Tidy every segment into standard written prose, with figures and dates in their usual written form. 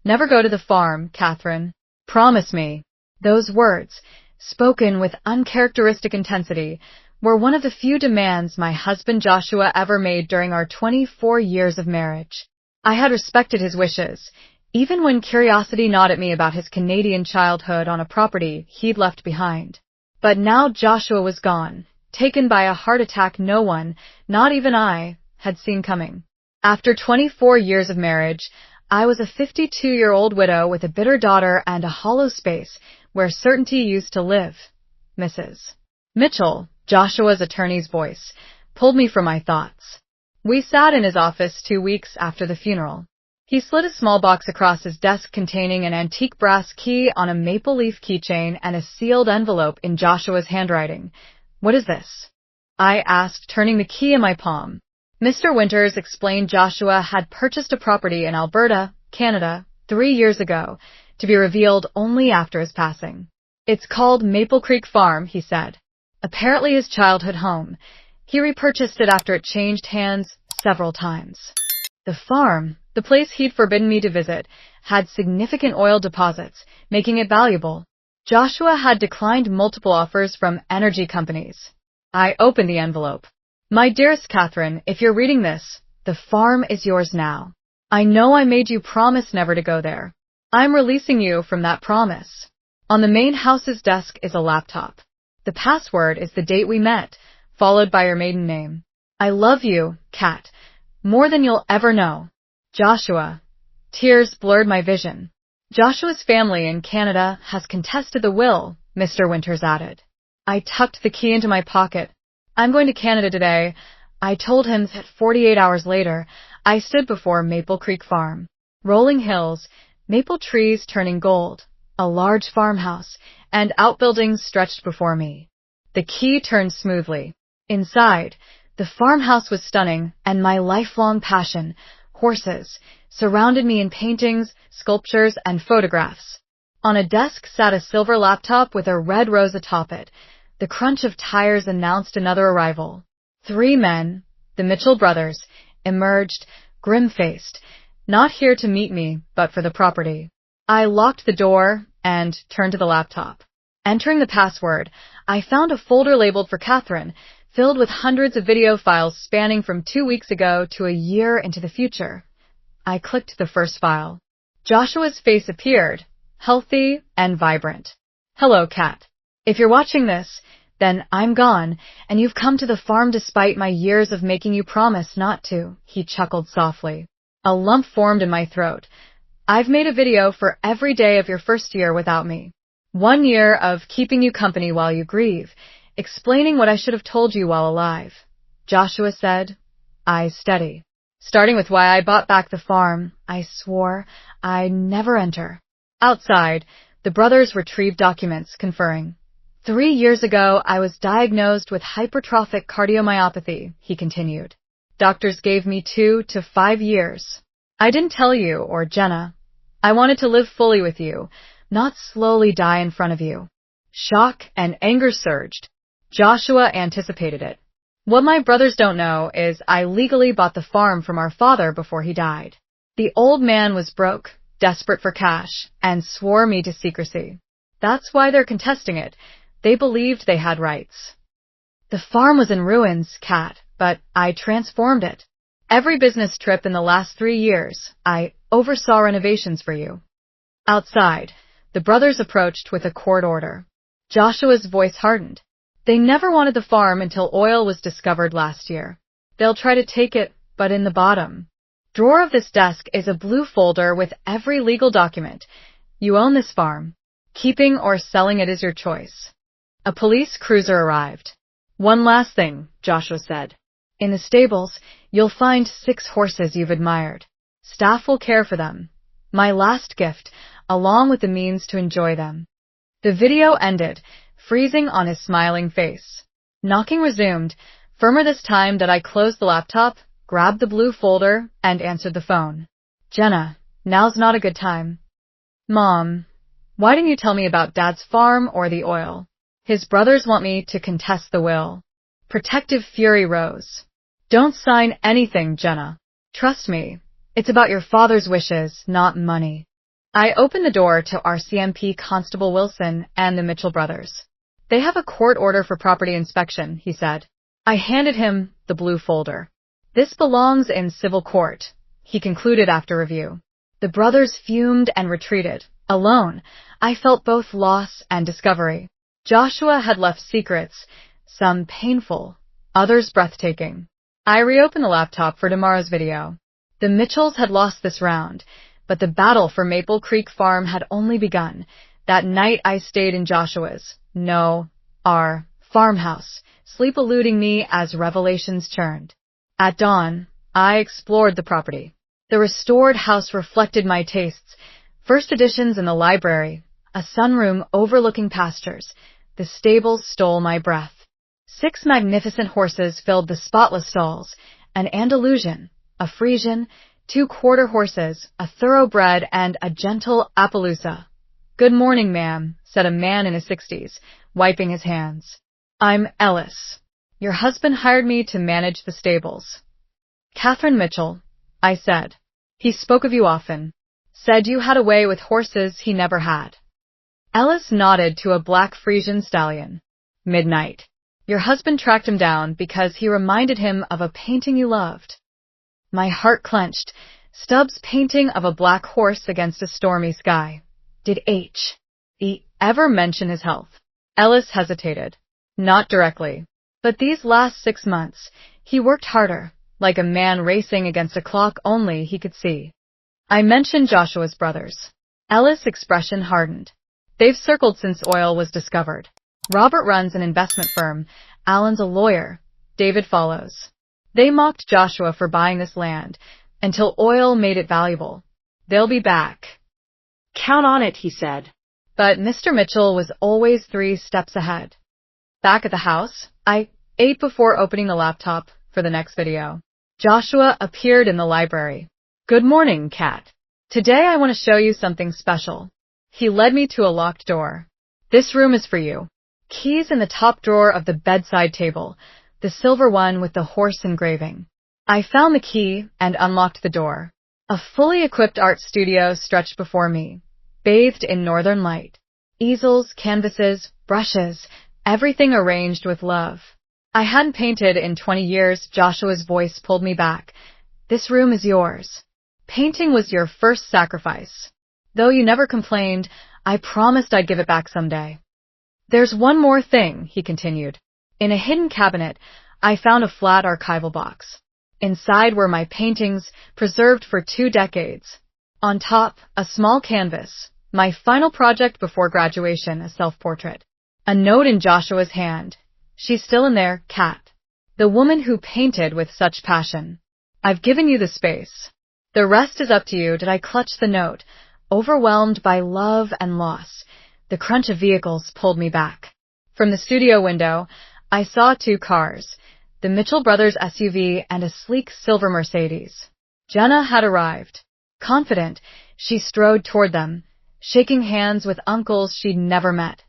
Never go to the farm, Catherine. Promise me. Those words, spoken with uncharacteristic intensity, were one of the few demands my husband Joshua ever made during our 24 years of marriage. I had respected his wishes, even when curiosity gnawed at me about his Canadian childhood on a property he'd left behind. But now Joshua was gone, taken by a heart attack no one, not even I, had seen coming. After 24 years of marriage, I was a 52-year-old widow with a bitter daughter and a hollow space where certainty used to live. Mrs. Mitchell, Joshua's attorney's voice, pulled me from my thoughts. We sat in his office 2 weeks after the funeral. He slid a small box across his desk containing an antique brass key on a maple leaf keychain and a sealed envelope in Joshua's handwriting. "What is this?" I asked, turning the key in my palm. Mr. Winters explained Joshua had purchased a property in Alberta, Canada, 3 years ago, to be revealed only after his passing. "It's called Maple Creek Farm," he said. Apparently his childhood home. He repurchased it after it changed hands several times. The farm, the place he'd forbidden me to visit, had significant oil deposits, making it valuable. Joshua had declined multiple offers from energy companies. I opened the envelope. "My dearest Catherine, if you're reading this, the farm is yours now. I know I made you promise never to go there. I'm releasing you from that promise." On the main house's desk is a laptop. The password is the date we met, followed by your maiden name. "I love you, Kat, more than you'll ever know. Joshua." Tears blurred my vision. "Joshua's family in Canada has contested the will," Mr. Winters added. I tucked the key into my pocket. "I'm going to Canada today," I told him that 48 hours later, I stood before Maple Creek Farm. Rolling hills, maple trees turning gold, a large farmhouse, and outbuildings stretched before me. The key turned smoothly. Inside, the farmhouse was stunning, and my lifelong passion, horses, surrounded me in paintings, sculptures, and photographs. On a desk sat a silver laptop with a red rose atop it. The crunch of tires announced another arrival. 3 men, the Mitchell brothers, emerged, grim-faced, not here to meet me, but for the property. I locked the door and turned to the laptop. Entering the password, I found a folder labeled for Catherine, filled with hundreds of video files spanning from 2 weeks ago to a year into the future. I clicked the first file. Joshua's face appeared, healthy and vibrant. "Hello, Kat. If you're watching this, then I'm gone, and you've come to the farm despite my years of making you promise not to," he chuckled softly. A lump formed in my throat. "I've made a video for every day of your first year without me. 1 year of keeping you company while you grieve, explaining what I should have told you while alive," Joshua said, eyes steady. "Starting with why I bought back the farm, I swore I'd never enter." Outside, the brothers retrieved documents, conferring. 3 years ago, I was diagnosed with hypertrophic cardiomyopathy," he continued. "Doctors gave me 2 to 5 years. I didn't tell you, or Jenna. I wanted to live fully with you, not slowly die in front of you." Shock and anger surged. Joshua anticipated it. "What my brothers don't know is I legally bought the farm from our father before he died. The old man was broke, desperate for cash, and swore me to secrecy. That's why they're contesting it. They believed they had rights." "The farm was in ruins, Kat, but I transformed it. Every business trip in the last 3 years, I oversaw renovations for you." Outside, the brothers approached with a court order. Joshua's voice hardened. "They never wanted the farm until oil was discovered last year. They'll try to take it, but in the bottom drawer of this desk is a blue folder with every legal document. You own this farm. Keeping or selling it is your choice." A police cruiser arrived. "One last thing," Joshua said. "In the stables, you'll find 6 horses you've admired. Staff will care for them. My last gift, along with the means to enjoy them." The video ended, freezing on his smiling face. Knocking resumed, firmer this time that I closed the laptop, grabbed the blue folder, and answered the phone. "Jenna, now's not a good time." "Mom, why didn't you tell me about Dad's farm or the oil? His brothers want me to contest the will." Protective fury rose. "Don't sign anything, Jenna. Trust me, it's about your father's wishes, not money." I opened the door to RCMP Constable Wilson and the Mitchell brothers. They have a court order for property inspection, he said. I handed him the blue folder. This belongs in civil court, he concluded after review. The brothers fumed and retreated. Alone, I felt both loss and discovery. Joshua had left secrets, some painful, others breathtaking. I reopened the laptop for tomorrow's video. The Mitchells had lost this round, but the battle for Maple Creek Farm had only begun. That night I stayed in Joshua's, our farmhouse, sleep eluding me as revelations churned. At dawn, I explored the property. The restored house reflected my tastes. First editions in the library, a sunroom overlooking pastures. The stables stole my breath. 6 magnificent horses filled the spotless stalls, an Andalusian, a Frisian, 2 quarter horses, a thoroughbred, and a gentle Appaloosa. Good morning, ma'am, said a man in his 60s, wiping his hands. I'm Ellis. Your husband hired me to manage the stables. Catherine Mitchell, I said. He spoke of you often. Said you had a way with horses he never had. Ellis nodded to a black Frisian stallion. Midnight. Your husband tracked him down because he reminded him of a painting you loved. My heart clenched. Stubbs' painting of a black horse against a stormy sky. Did H.E. ever mention his health? Ellis hesitated. Not directly. But these last 6 months, he worked harder, like a man racing against a clock only he could see. I mentioned Joshua's brothers. Ellis' expression hardened. They've circled since oil was discovered. Robert runs an investment firm. Alan's a lawyer. David follows. They mocked Joshua for buying this land until oil made it valuable. They'll be back. Count on it, he said. But Mr. Mitchell was always 3 steps ahead. Back at the house, I ate before opening the laptop for the next video. Joshua appeared in the library. Good morning, Kat. Today I want to show you something special. He led me to a locked door. This room is for you. Keys in the top drawer of the bedside table, the silver one with the horse engraving. I found the key and unlocked the door. A fully equipped art studio stretched before me, bathed in northern light. Easels, canvases, brushes, everything arranged with love. I hadn't painted in 20 years. Joshua's voice pulled me back. This room is yours. Painting was your first sacrifice. Though you never complained, I promised I'd give it back someday. There's one more thing, he continued. In a hidden cabinet, I found a flat archival box. Inside were my paintings, preserved for 2 decades. On top, a small canvas, my final project before graduation, a self-portrait. A note in Joshua's hand. She's still in there, Kat. The woman who painted with such passion. I've given you the space. The rest is up to you. Did I clutch the note, overwhelmed by love and loss? The crunch of vehicles pulled me back. From the studio window, I saw 2 cars, the Mitchell brothers' SUV and a sleek silver Mercedes. Jenna had arrived. Confident, she strode toward them, shaking hands with uncles she'd never met.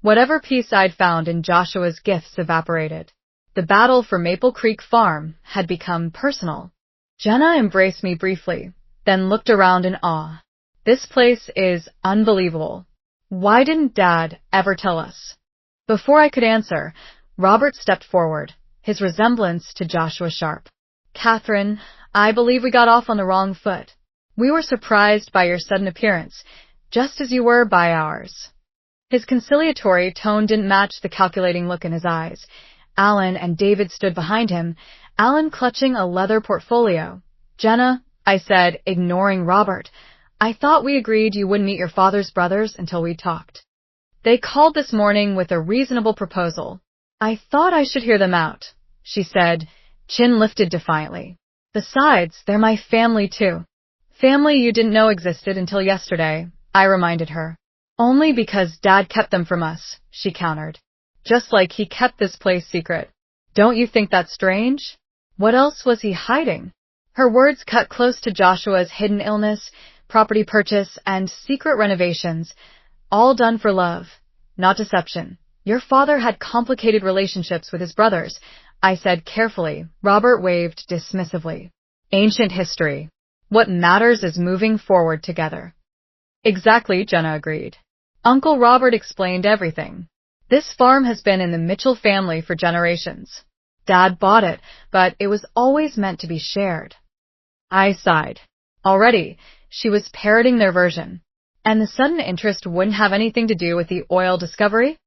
Whatever peace I'd found in Joshua's gifts evaporated. The battle for Maple Creek Farm had become personal. Jenna embraced me briefly, then looked around in awe. This place is unbelievable. Why didn't Dad ever tell us? Before I could answer, Robert stepped forward, his resemblance to Joshua sharp. Catherine, I believe we got off on the wrong foot. We were surprised by your sudden appearance, just as you were by ours. His conciliatory tone didn't match the calculating look in his eyes. Alan and David stood behind him, Alan clutching a leather portfolio. Jenna, I said, ignoring Robert, I thought we agreed you wouldn't meet your father's brothers until we talked. They called this morning with a reasonable proposal. I thought I should hear them out, she said, chin lifted defiantly. Besides, they're my family too. Family you didn't know existed until yesterday, I reminded her. Only because Dad kept them from us, she countered. Just like he kept this place secret. Don't you think that's strange? What else was he hiding? Her words cut close to Joshua's hidden illness, property purchase, and secret renovations, all done for love, not deception. Your father had complicated relationships with his brothers, I said carefully. Robert waved dismissively. Ancient history. What matters is moving forward together. Exactly, Jenna agreed. Uncle Robert explained everything. This farm has been in the Mitchell family for generations. Dad bought it, but it was always meant to be shared. I sighed. Already, she was parroting their version. And the sudden interest wouldn't have anything to do with the oil discovery?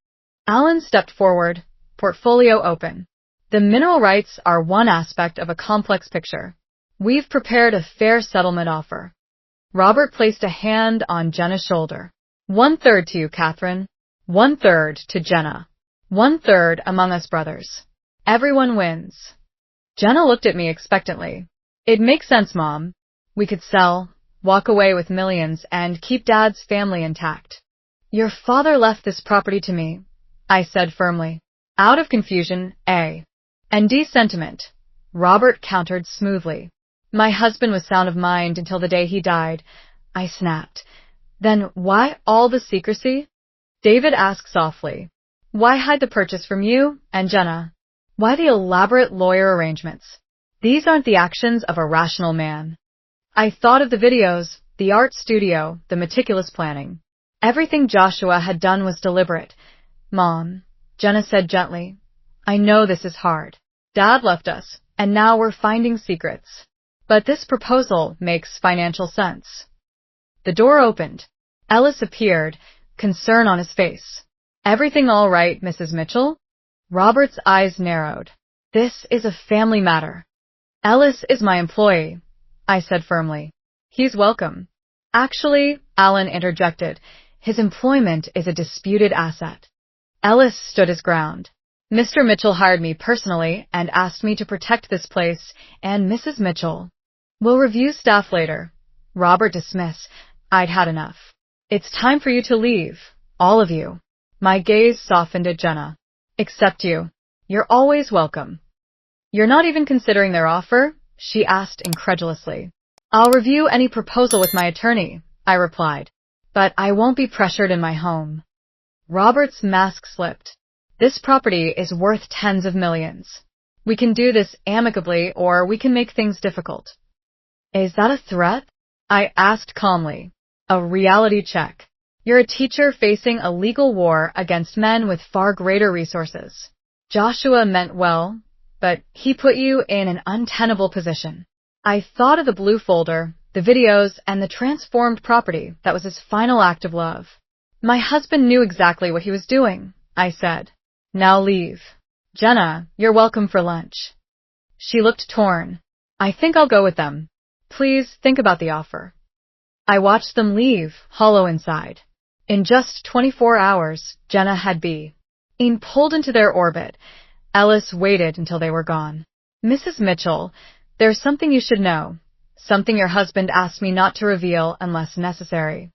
Alan stepped forward, portfolio open. The mineral rights are one aspect of a complex picture. We've prepared a fair settlement offer. Robert placed a hand on Jenna's shoulder. 1/3 to you, Catherine. 1/3 to Jenna. 1/3 among us brothers. Everyone wins. Jenna looked at me expectantly. It makes sense, Mom. We could sell, walk away with millions, and keep Dad's family intact. Your father left this property to me, I said firmly. Out of confusion, A. And D sentiment, Robert countered smoothly. My husband was sound of mind until the day he died. I snapped. Then why all the secrecy? David asked softly. Why hide the purchase from you and Jenna? Why the elaborate lawyer arrangements? These aren't the actions of a rational man. I thought of the videos, the art studio, the meticulous planning. Everything Joshua had done was deliberate. Mom, Jenna said gently, I know this is hard. Dad left us, and now we're finding secrets. But this proposal makes financial sense. The door opened. Ellis appeared, concern on his face. Everything all right, Mrs. Mitchell? Robert's eyes narrowed. This is a family matter. Ellis is my employee, I said firmly. He's welcome. Actually, Alan interjected, his employment is a disputed asset. Ellis stood his ground. Mr. Mitchell hired me personally and asked me to protect this place and Mrs. Mitchell. We'll review staff later. Robert dismissed. I'd had enough. It's time for you to leave, all of you. My gaze softened at Jenna. Except you. You're always welcome. You're not even considering their offer? She asked incredulously. I'll review any proposal with my attorney, I replied. But I won't be pressured in my home. Robert's mask slipped. This property is worth tens of millions. We can do this amicably or we can make things difficult. Is that a threat? I asked calmly. A reality check. You're a teacher facing a legal war against men with far greater resources. Joshua meant well, but he put you in an untenable position. I thought of the blue folder, the videos, and the transformed property that was his final act of love. My husband knew exactly what he was doing, I said. Now leave. Jenna, you're welcome for lunch. She looked torn. I think I'll go with them. Please think about the offer. I watched them leave, hollow inside. In just 24 hours, Jenna had been pulled into their orbit. Ellis waited until they were gone. Mrs. Mitchell, there's something you should know. Something your husband asked me not to reveal unless necessary.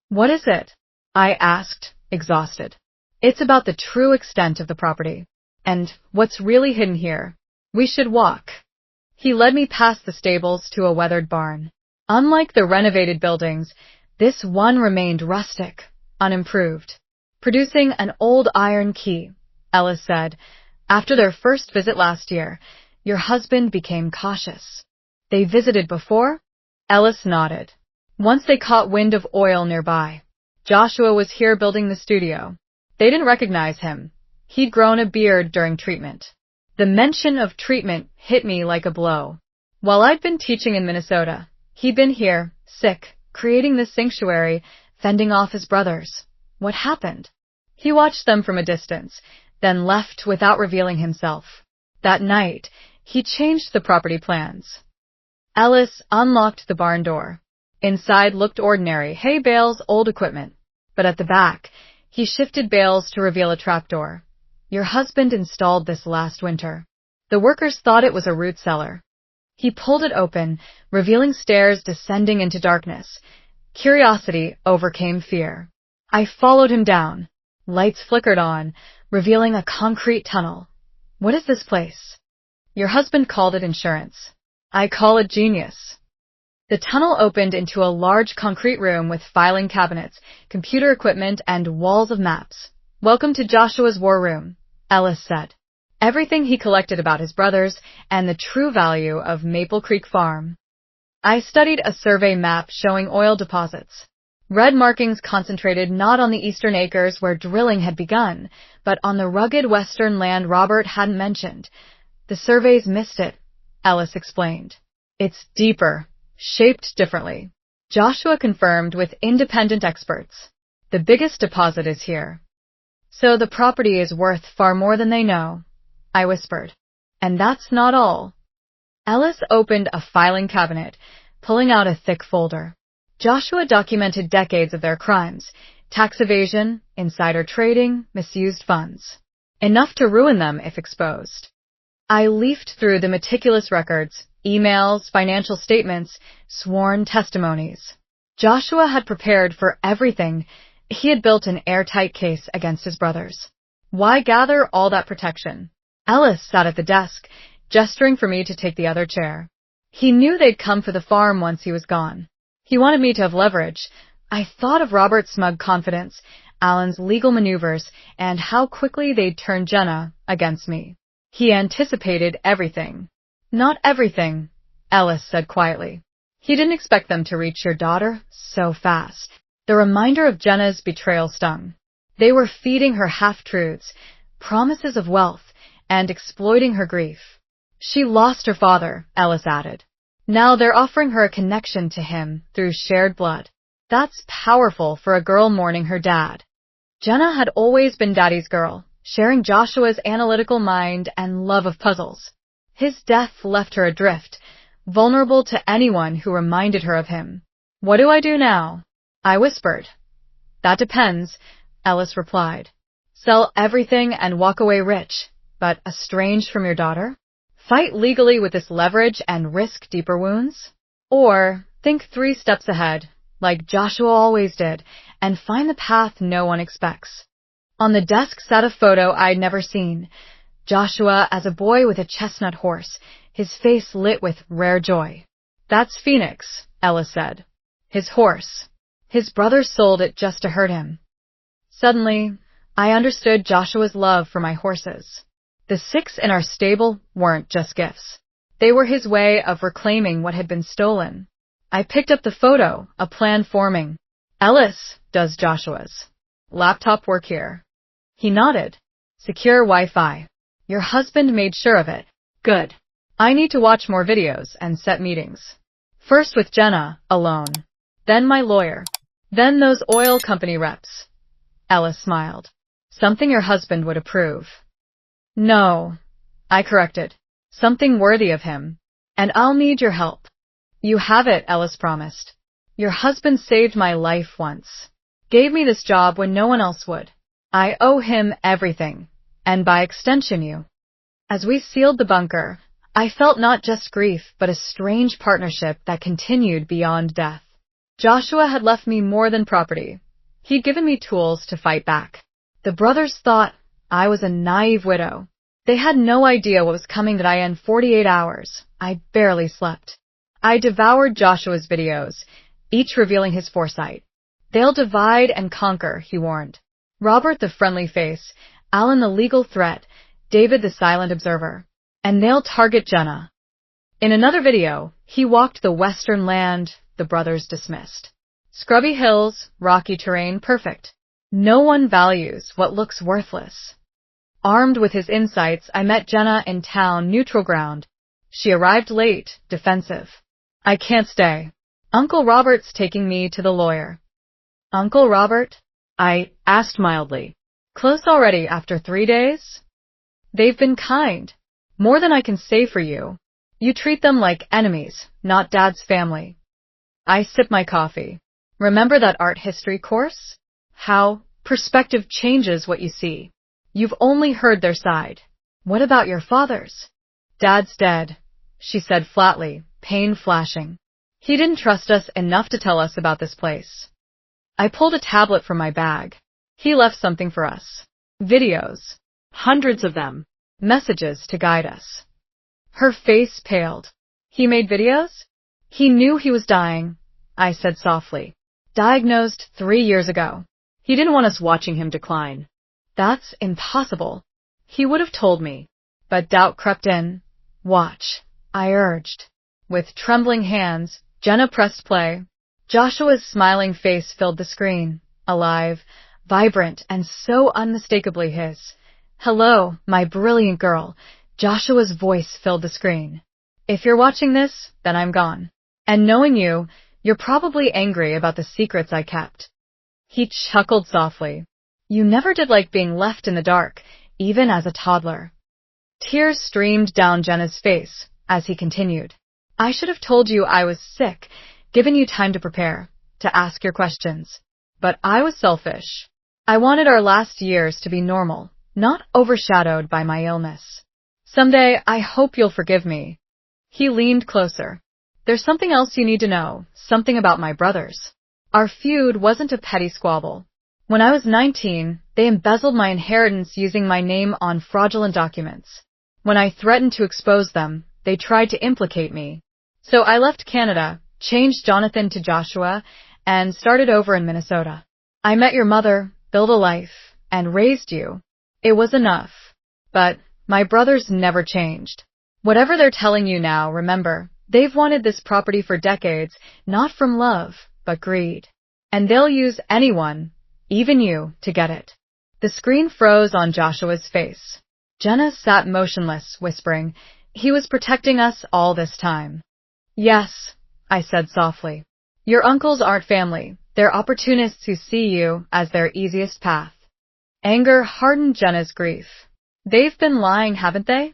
What is it? I asked, exhausted. It's about the true extent of the property. And what's really hidden here. We should walk. He led me past the stables to a weathered barn. Unlike the renovated buildings, this one remained rustic, unimproved. Producing an old iron key, Ellis said. After their first visit last year, your husband became cautious. They visited before? Ellis nodded. Once they caught wind of oil nearby. Joshua was here building the studio. They didn't recognize him. He'd grown a beard during treatment. The mention of treatment hit me like a blow. While I'd been teaching in Minnesota, he'd been here, sick, creating this sanctuary, fending off his brothers. What happened? He watched them from a distance, then left without revealing himself. That night, he changed the property plans. Ellis unlocked the barn door. Inside looked ordinary, hay bales, old equipment. But at the back, he shifted bales to reveal a trapdoor. Your husband installed this last winter. The workers thought it was a root cellar. He pulled it open, revealing stairs descending into darkness. Curiosity overcame fear. I followed him down. Lights flickered on, revealing a concrete tunnel. What is this place? Your husband called it insurance. I call it genius. The tunnel opened into a large concrete room with filing cabinets, computer equipment, and walls of maps. Welcome to Joshua's war room, Ellis said. Everything he collected about his brothers and the true value of Maple Creek Farm. I studied a survey map showing oil deposits. Red markings concentrated not on the eastern acres where drilling had begun, but on the rugged western land Robert hadn't mentioned. The surveys missed it, Ellis explained. It's deeper, shaped differently. Joshua confirmed with independent experts. The biggest deposit is here. So the property is worth far more than they know, I whispered. And that's not all. Ellis opened a filing cabinet, pulling out a thick folder. Joshua documented decades of their crimes: tax evasion, insider trading, misused funds. Enough to ruin them if exposed. I leafed through the meticulous records, emails, financial statements, sworn testimonies. Joshua had prepared for everything. He had built an airtight case against his brothers. Why gather all that protection? Ellis sat at the desk, gesturing for me to take the other chair. He knew they'd come for the farm once he was gone. He wanted me to have leverage. I thought of Robert's smug confidence, Alan's legal maneuvers, and how quickly they'd turn Jenna against me. He anticipated everything. Not everything, Ellis said quietly. He didn't expect them to reach your daughter so fast. The reminder of Jenna's betrayal stung. They were feeding her half-truths, promises of wealth, and exploiting her grief. She lost her father, Ellis added. Now they're offering her a connection to him through shared blood. That's powerful for a girl mourning her dad. Jenna had always been Daddy's girl, sharing Joshua's analytical mind and love of puzzles. His death left her adrift, vulnerable to anyone who reminded her of him. What do I do now? I whispered. That depends, Ellis replied. Sell everything and walk away rich, but estranged from your daughter? Fight legally with this leverage and risk deeper wounds? Or think 3 steps ahead, like Joshua always did, and find the path no one expects. On the desk sat a photo I'd never seen. Joshua as a boy with a chestnut horse, his face lit with rare joy. That's Phoenix, Ellis said. His horse. His brothers sold it just to hurt him. Suddenly, I understood Joshua's love for my horses. The 6 in our stable weren't just gifts. They were his way of reclaiming what had been stolen. I picked up the photo, a plan forming. Ellis does Joshua's. Laptop work here. He nodded. Secure Wi-Fi. Your husband made sure of it. Good. I need to watch more videos and set meetings. First with Jenna, alone. Then my lawyer. Then those oil company reps. Ellis smiled. Something your husband would approve. No, I corrected. Something worthy of him. And I'll need your help. You have it, Ellis promised. Your husband saved my life once. Gave me this job when no one else would. I owe him everything. And by extension you. As we sealed the bunker, I felt not just grief, but a strange partnership that continued beyond death. Joshua had left me more than property. He'd given me tools to fight back. The brothers thought I was a naive widow. They had no idea what was coming that I in 48 hours. I barely slept. I devoured Joshua's videos, each revealing his foresight. They'll divide and conquer, he warned. Robert the friendly face, Alan the legal threat, David the silent observer. And they'll target Jenna. In another video, he walked the western land the brothers dismissed. Scrubby hills, rocky terrain, perfect. No one values what looks worthless. Armed with his insights, I met Jenna in town, neutral ground. She arrived late, defensive. I can't stay. Uncle Robert's taking me to the lawyer. Uncle Robert? I asked mildly. Close already after 3 days? They've been kind. More than I can say for you. You treat them like enemies, not Dad's family. I sip my coffee. Remember that art history course? How perspective changes what you see. You've only heard their side. What about your father's? Dad's dead, she said flatly, pain flashing. He didn't trust us enough to tell us about this place. I pulled a tablet from my bag. He left something for us. Videos. Hundreds of them. Messages to guide us. Her face paled. He made videos? He knew he was dying, I said softly. Diagnosed 3 years ago. He didn't want us watching him decline. That's impossible. He would have told me. But doubt crept in. Watch, I urged. With trembling hands, Jenna pressed play. Joshua's smiling face filled the screen, alive, vibrant, and so unmistakably his. Hello, my brilliant girl. Joshua's voice filled the screen. If you're watching this, then I'm gone. And knowing you, you're probably angry about the secrets I kept. He chuckled softly. You never did like being left in the dark, even as a toddler. Tears streamed down Jenna's face as he continued. I should have told you I was sick, given you time to prepare, to ask your questions. But I was selfish. I wanted our last years to be normal, not overshadowed by my illness. Someday, I hope you'll forgive me. He leaned closer. There's something else you need to know, something about my brothers. Our feud wasn't a petty squabble. When I was 19, they embezzled my inheritance using my name on fraudulent documents. When I threatened to expose them, they tried to implicate me. So I left Canada, changed Jonathan to Joshua, and started over in Minnesota. I met your mother, built a life, and raised you. It was enough. But my brothers never changed. Whatever they're telling you now, remember, they've wanted this property for decades, not from love, but greed. And they'll use anyone, even you, to get it. The screen froze on Joshua's face. Jenna sat motionless, whispering, he was protecting us all this time. Yes, I said softly. Your uncles aren't family. They're opportunists who see you as their easiest path. Anger hardened Jenna's grief. They've been lying, haven't they?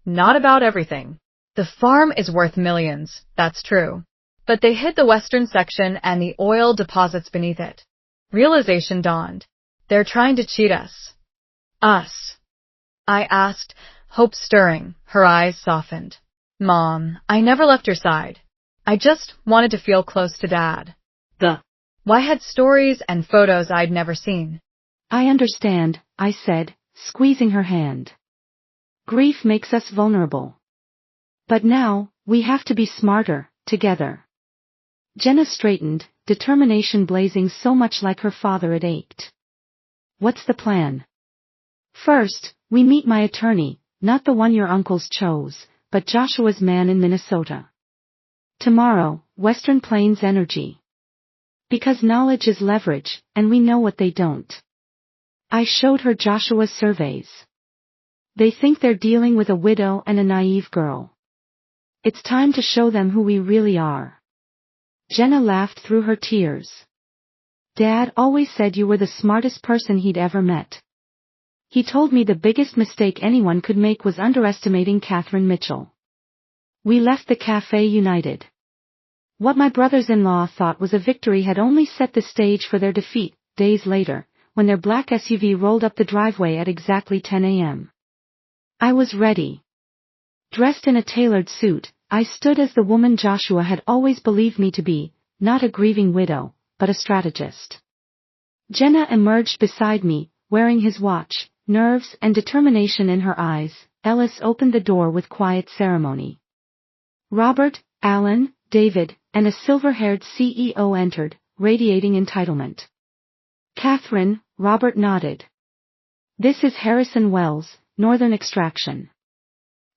Not about everything. The farm is worth millions, that's true. But they hid the western section and the oil deposits beneath it. Realization dawned. They're trying to cheat us. Us? I asked, hope stirring. Her eyes softened. Mom, I never left your side. I just wanted to feel close to Dad. Why had stories and photos I'd never seen? I understand, I said, squeezing her hand. Grief makes us vulnerable. But now, we have to be smarter, together. Jenna straightened, determination blazing so much like her father it ached. What's the plan? First, we meet my attorney, not the one your uncles chose, but Joshua's man in Minnesota. Tomorrow, Western Plains Energy. Because knowledge is leverage, and we know what they don't. I showed her Joshua's surveys. They think they're dealing with a widow and a naive girl. It's time to show them who we really are. Jenna laughed through her tears. Dad always said you were the smartest person he'd ever met. He told me the biggest mistake anyone could make was underestimating Catherine Mitchell. We left the cafe united. What my brothers-in-law thought was a victory had only set the stage for their defeat, days later, when their black SUV rolled up the driveway at exactly 10 a.m. I was ready. Dressed in a tailored suit, I stood as the woman Joshua had always believed me to be, not a grieving widow, but a strategist. Jenna emerged beside me, wearing his watch, nerves and determination in her eyes. Ellis opened the door with quiet ceremony. Robert, Alan, David, and a silver-haired CEO entered, radiating entitlement. Catherine, Robert nodded. This is Harrison Wells, Northern Extraction.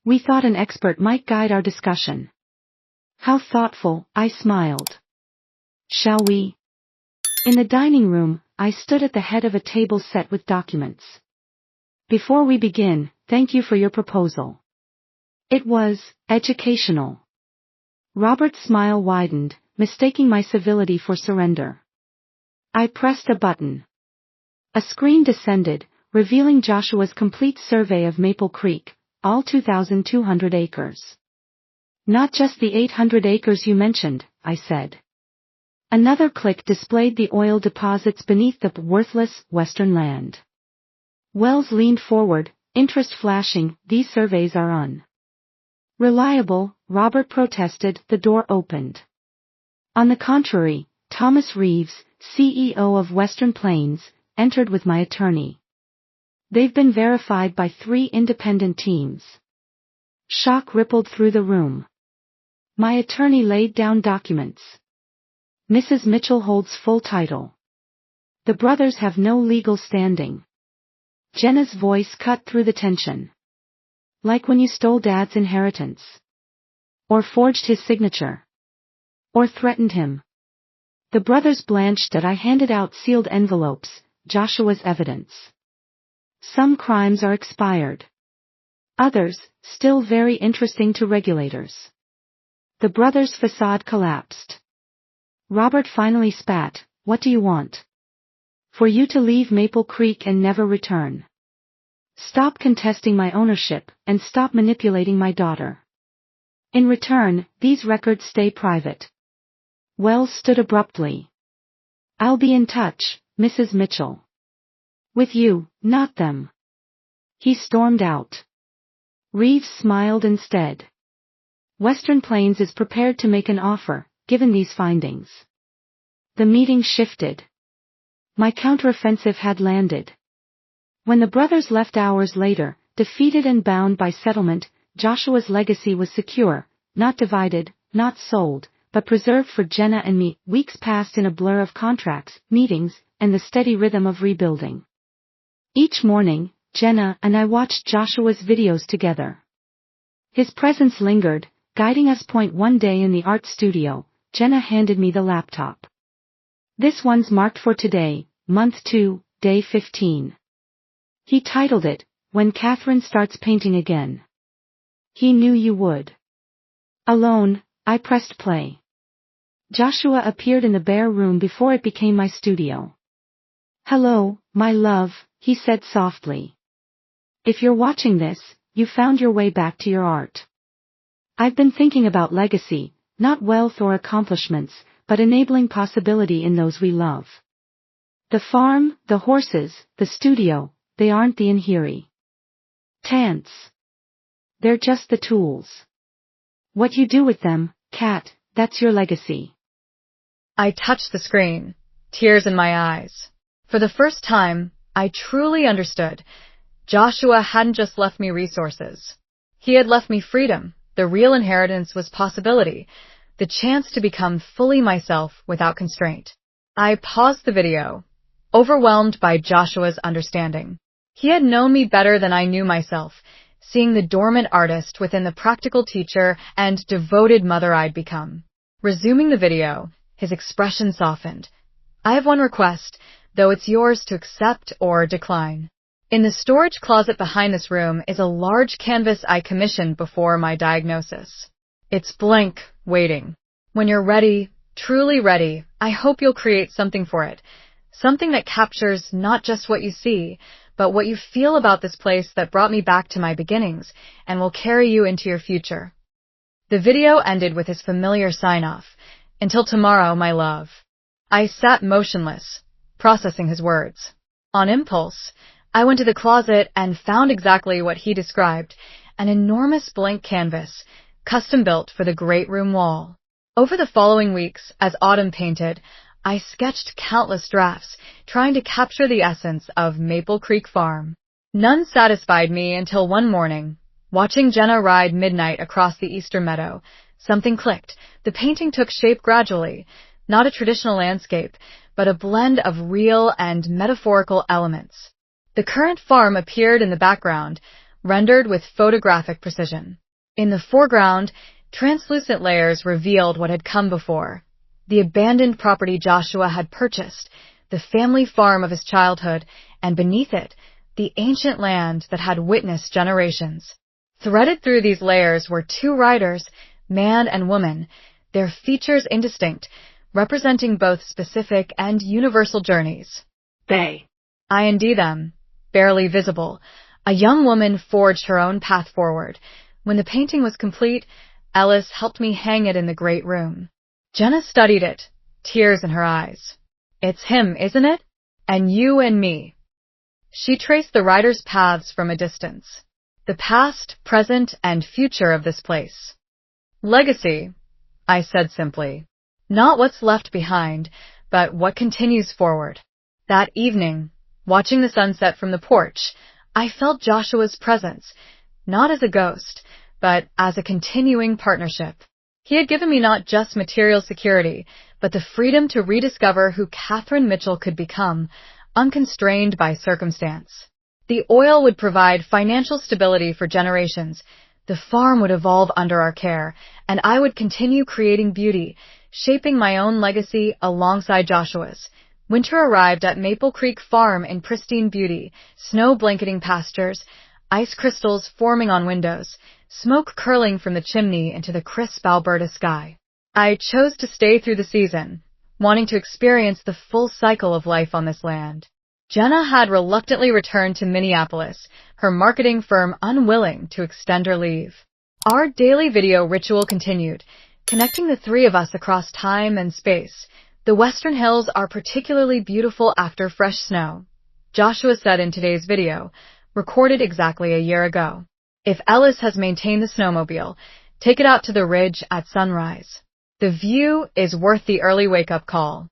We thought an expert might guide our discussion. How thoughtful, I smiled. Shall we? In the dining room, I stood at the head of a table set with documents. Before we begin, thank you for your proposal. It was educational. Robert's smile widened, mistaking my civility for surrender. I pressed a button. A screen descended, revealing Joshua's complete survey of Maple Creek, all 2,200 acres. Not just the 800 acres you mentioned, I said. Another click displayed the oil deposits beneath the worthless western land. Wells leaned forward, interest flashing. These surveys are unreliable, Robert protested. The door opened. On the contrary, Thomas Reeves, CEO of Western Plains, entered with my attorney. They've been verified by 3 independent teams. Shock rippled through the room. My attorney laid down documents. Mrs. Mitchell holds full title. The brothers have no legal standing. Jenna's voice cut through the tension. Like when you stole Dad's inheritance. Or forged his signature. Or threatened him. The brothers blanched as I handed out sealed envelopes, Joshua's evidence. Some crimes are expired. Others, still very interesting to regulators. The brothers' facade collapsed. Robert finally spat, "What do you want?" "For you to leave Maple Creek and never return. Stop contesting my ownership, and stop manipulating my daughter. In return, these records stay private." Wells stood abruptly. "I'll be in touch, Mrs. Mitchell. With you, not them." He stormed out. Reeves smiled instead. Western Plains is prepared to make an offer, given these findings. The meeting shifted. My counteroffensive had landed. When the brothers left hours later, defeated and bound by settlement, Joshua's legacy was secure, not divided, not sold, but preserved for Jenna and me. Weeks passed in a blur of contracts, meetings, and the steady rhythm of rebuilding. Each morning, Jenna and I watched Joshua's videos together. His presence lingered, guiding us. One day in the art studio, Jenna handed me the laptop. "This one's marked for today, month 2, day 15. He titled it, When Catherine Starts Painting Again. He knew you would." Alone, I pressed play. Joshua appeared in the bare room before it became my studio. "Hello, my love," he said softly. "If you're watching this, you found your way back to your art. I've been thinking about legacy, not wealth or accomplishments, but enabling possibility in those we love. The farm, the horses, the studio, they aren't the inheritance. They're just the tools. What you do with them, Kat, that's your legacy." I touched the screen, tears in my eyes. For the first time, I truly understood. Joshua hadn't just left me resources. He had left me freedom. The real inheritance was possibility, the chance to become fully myself without constraint. I paused the video, overwhelmed by Joshua's understanding. He had known me better than I knew myself, seeing the dormant artist within the practical teacher and devoted mother I'd become. Resuming the video, his expression softened. "I have one request, though it's yours to accept or decline. In the storage closet behind this room is a large canvas I commissioned before my diagnosis. It's blank, waiting. When you're ready, truly ready, I hope you'll create something for it. Something that captures not just what you see, but what you feel about this place that brought me back to my beginnings and will carry you into your future." The video ended with his familiar sign-off, "Until tomorrow, my love." I sat motionless, processing his words. On impulse, I went to the closet and found exactly what he described, an enormous blank canvas, custom-built for the great room wall. Over the following weeks, as autumn painted, I sketched countless drafts, trying to capture the essence of Maple Creek Farm. None satisfied me until one morning, watching Jenna ride midnight across the eastern meadow. Something clicked. The painting took shape gradually, not a traditional landscape, but a blend of real and metaphorical elements. The current farm appeared in the background, rendered with photographic precision. In the foreground, translucent layers revealed what had come before. The abandoned property Joshua had purchased, the family farm of his childhood, and beneath it, the ancient land that had witnessed generations. Threaded through these layers were two riders, man and woman, their features indistinct, representing both specific and universal journeys. They. I&D them, barely visible. A young woman forged her own path forward. When the painting was complete, Ellis helped me hang it in the great room. Jenna studied it, tears in her eyes. "It's him, isn't it? And you and me." She traced the riders' paths from a distance. The past, present, and future of this place. "Legacy," I said simply. "Not what's left behind, but what continues forward." That evening, watching the sunset from the porch, I felt Joshua's presence, not as a ghost, but as a continuing partnership. He had given me not just material security, but the freedom to rediscover who Catherine Mitchell could become, unconstrained by circumstance. The oil would provide financial stability for generations. The farm would evolve under our care, and I would continue creating beauty, shaping my own legacy alongside Joshua's. Winter arrived at Maple Creek Farm in pristine beauty, snow blanketing pastures, ice crystals forming on windows, smoke curling from the chimney into the crisp Alberta sky. I chose to stay through the season, wanting to experience the full cycle of life on this land. Jenna had reluctantly returned to Minneapolis, her marketing firm unwilling to extend her leave. Our daily video ritual continued, connecting the three of us across time and space. The Western Hills are particularly beautiful after fresh snow, Joshua said in today's video, recorded exactly a year ago. If Ellis has maintained the snowmobile, take it out to the ridge at sunrise. The view is worth the early wake-up call.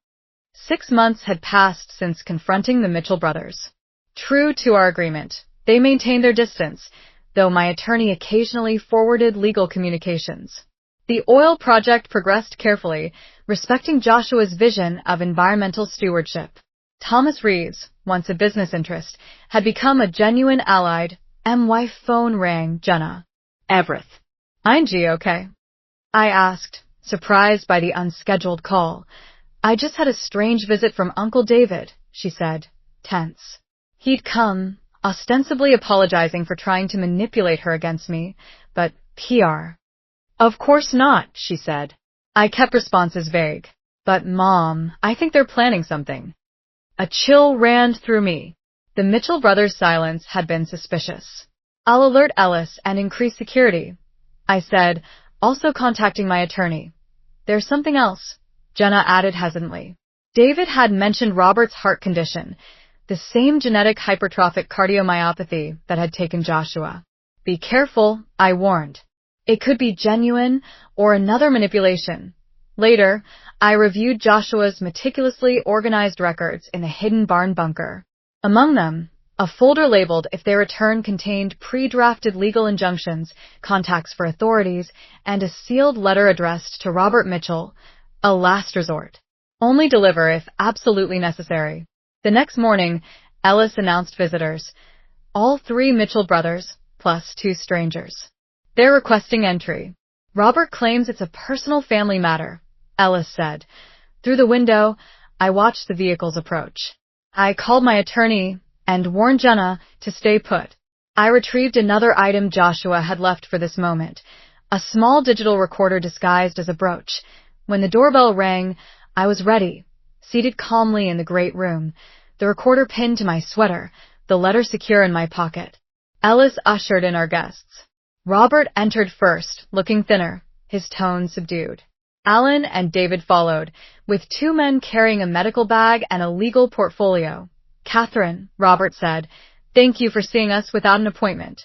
6 months had passed since confronting the Mitchell brothers. True to our agreement, they maintained their distance, though my attorney occasionally forwarded legal communications. The oil project progressed carefully, respecting Joshua's vision of environmental stewardship. Thomas Reeves, once a business interest, had become a genuine ally. My phone rang. Jenna. Everett. Ain't okay? I asked, surprised by the unscheduled call. I just had a strange visit from Uncle David, she said, tense. He'd come, ostensibly apologizing for trying to manipulate her against me, but PR. Of course not, she said. I kept responses vague. But Mom, I think they're planning something. A chill ran through me. The Mitchell brothers' silence had been suspicious. I'll alert Ellis and increase security, I said, also contacting my attorney. There's something else, Jenna added hesitantly. David had mentioned Robert's heart condition, the same genetic hypertrophic cardiomyopathy that had taken Joshua. Be careful, I warned. It could be genuine or another manipulation. Later, I reviewed Joshua's meticulously organized records in the hidden barn bunker. Among them, a folder labeled if they return contained pre-drafted legal injunctions, contacts for authorities, and a sealed letter addressed to Robert Mitchell, a last resort. Only deliver if absolutely necessary. The next morning, Ellis announced visitors. All 3 Mitchell brothers, plus 2 strangers. They're requesting entry. Robert claims it's a personal family matter, Ellis said. Through the window, I watched the vehicles approach. I called my attorney and warned Jenna to stay put. I retrieved another item Joshua had left for this moment, a small digital recorder disguised as a brooch. When the doorbell rang, I was ready, seated calmly in the great room, the recorder pinned to my sweater, the letter secure in my pocket. Ellis ushered in our guests. Robert entered first, looking thinner, his tone subdued. Alan and David followed, with 2 men carrying a medical bag and a legal portfolio. Catherine, Robert said, thank you for seeing us without an appointment.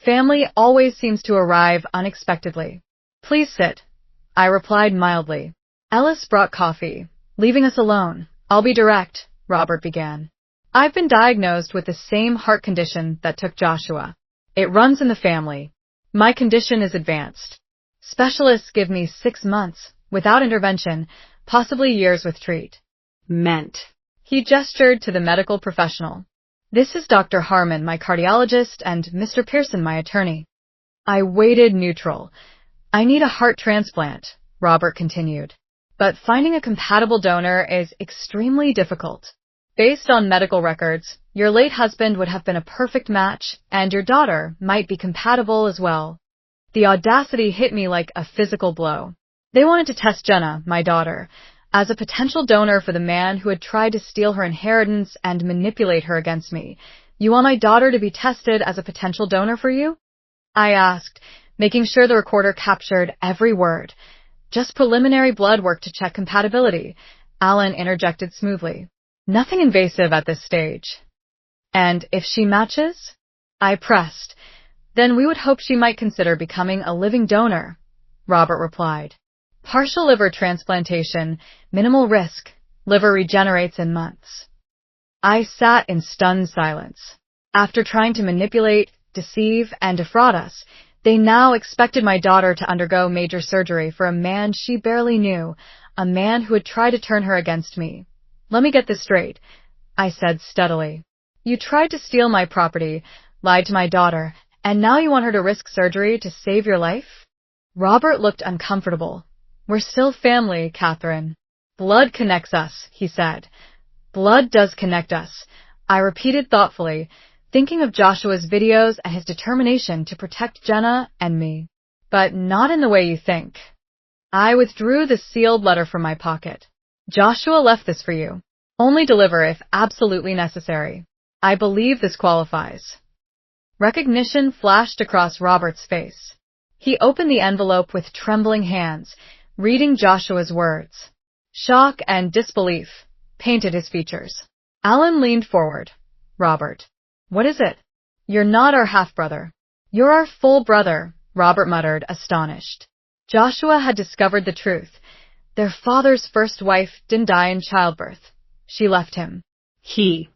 Family always seems to arrive unexpectedly. Please sit, I replied mildly. Ellis brought coffee. Leaving us alone. I'll be direct, Robert began. I've been diagnosed with the same heart condition that took Joshua. It runs in the family. My condition is advanced. Specialists give me 6 months, without intervention, possibly years with treatment. He gestured to the medical professional. This is Dr. Harmon, my cardiologist, and Mr. Pearson, my attorney. I waited neutral. I need a heart transplant, Robert continued. But finding a compatible donor is extremely difficult. Based on medical records, your late husband would have been a perfect match, and your daughter might be compatible as well. The audacity hit me like a physical blow. They wanted to test Jenna, my daughter, as a potential donor for the man who had tried to steal her inheritance and manipulate her against me. You want my daughter to be tested as a potential donor for you? I asked, making sure the recorder captured every word. Just preliminary blood work to check compatibility, Alan interjected smoothly. Nothing invasive at this stage. And if she matches? I pressed. Then we would hope she might consider becoming a living donor, Robert replied. Partial liver transplantation, minimal risk, liver regenerates in months. I sat in stunned silence. After trying to manipulate, deceive, and defraud us, they now expected my daughter to undergo major surgery for a man she barely knew, a man who had tried to turn her against me. Let me get this straight, I said steadily. You tried to steal my property, lied to my daughter, and now you want her to risk surgery to save your life? Robert looked uncomfortable. We're still family, Catherine. Blood connects us, he said. Blood does connect us, I repeated thoughtfully, thinking of Joshua's videos and his determination to protect Jenna and me. But not in the way you think. I withdrew the sealed letter from my pocket. Joshua left this for you. Only deliver if absolutely necessary. I believe this qualifies. Recognition flashed across Robert's face. He opened the envelope with trembling hands, reading Joshua's words. Shock and disbelief painted his features. Alan leaned forward. Robert. What is it? You're not our half-brother. You're our full brother, Robert muttered, astonished. Joshua had discovered the truth. Their father's first wife didn't die in childbirth. She left him. He